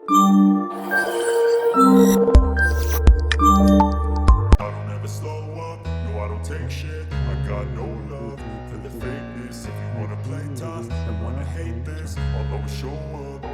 I don't ever slow up, no I don't take shit. I got no love for the fakeness. If you wanna play tough and wanna hate this, I'll always show up.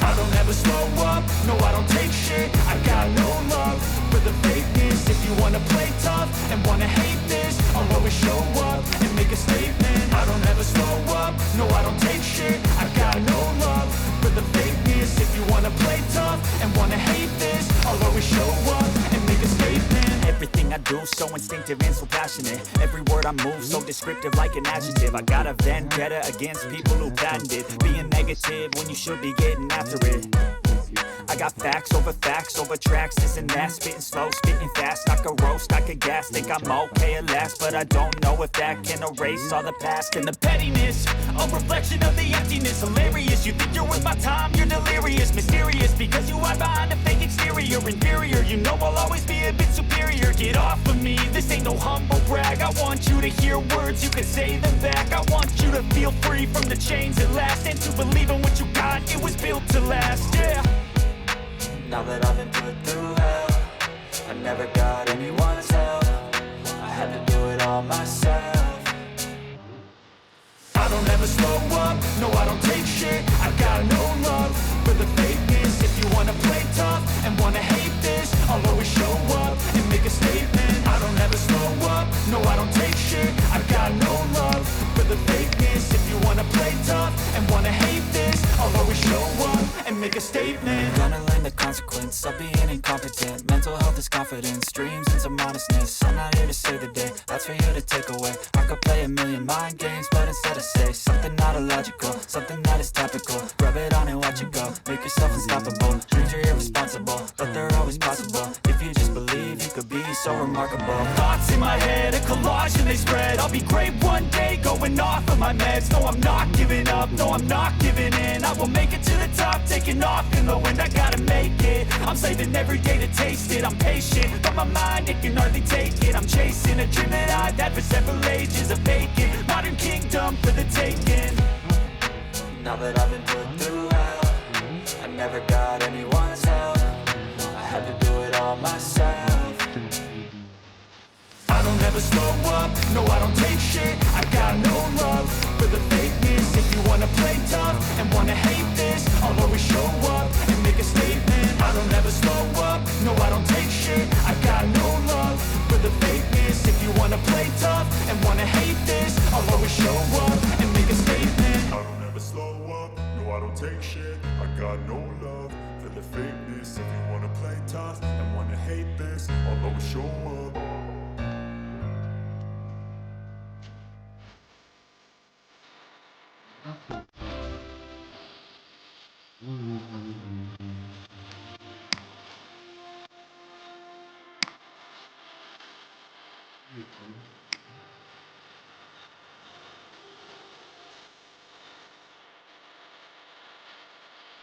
I don't ever slow up, no I don't take shit. I got no love for the fakeness. If you wanna play tough and wanna hate this, I'll always show up and make a statement. I don't ever slow up, no I don't take shit. I got no love for the fakeness. If you wanna play tough and wanna hate this, I'll always show up and make a statement. Everything I do so instinctive and so passionate. Every word I move so descriptive like an adjective. I got a vendetta against people who patented being negative when you should be getting after it. I got facts over tracks, this and that. Spitting slow, spitting fast. I could roast, I could gas. Think I'm okay at last, but I don't know if that can erase all the past. And the pettiness, a reflection of the emptiness. Hilarious, you think you're worth my time, you're delirious. Mysterious, because you hide behind a fake exterior. Inferior, you know I'll always be a bit superior. Get off of me, this ain't no humble brag. I want you to hear words, you can say them back. I want you to feel free from the chains at last, and to believe in what you got, it was built to last, yeah. Now that I've been put through hell, I never got anyone's help. I had to do it all myself. I don't ever slow up, no I don't take shit. I got no love for the fakeness. If you wanna play tough and wanna hate this, I'll always show up and make a statement. I don't ever slow up, no I don't take shit. I got no love for the fakeness. If you wanna play tough and wanna hate this, I'll always show up and make a statement. Gonna learn the consequence of being incompetent. Mental health is confidence, dreams and some honestness. I'm not here to save the day, that's for you to take away. I could play a million mind games, but instead I say something not illogical, something that is topical. Rub it on and watch it go, make yourself unstoppable. Dreams are irresponsible, but they're always possible. If you just believe, you could be so remarkable. Thoughts in my head, a collage and they spread. I'll be great one day, going off of my meds. No, I'm not giving up, no, I'm not giving in. I will make it to the top, taking off in the wind. I gotta make it, I'm saving every day to taste it. I'm patient, but my mind, it can hardly take it. I'm chasing a dream that I've had for several ages. A vacant, modern kingdom for the taking. Now that I've been put through hell, I never got anyone's help. I had to do it all myself. I don't ever slow up, no I don't take shit. I got no love for the fakeness. If you wanna play tough and wanna hate this, I'll always show up and make a statement. I don't ever slow up, no I don't take shit. I got no love for the fakeness. If you wanna play tough and wanna hate this, I'll always show up and make a statement. I don't ever slow up, no I don't take shit. I got no love for the fakeness. If you wanna play tough and wanna hate this, I'll always show up.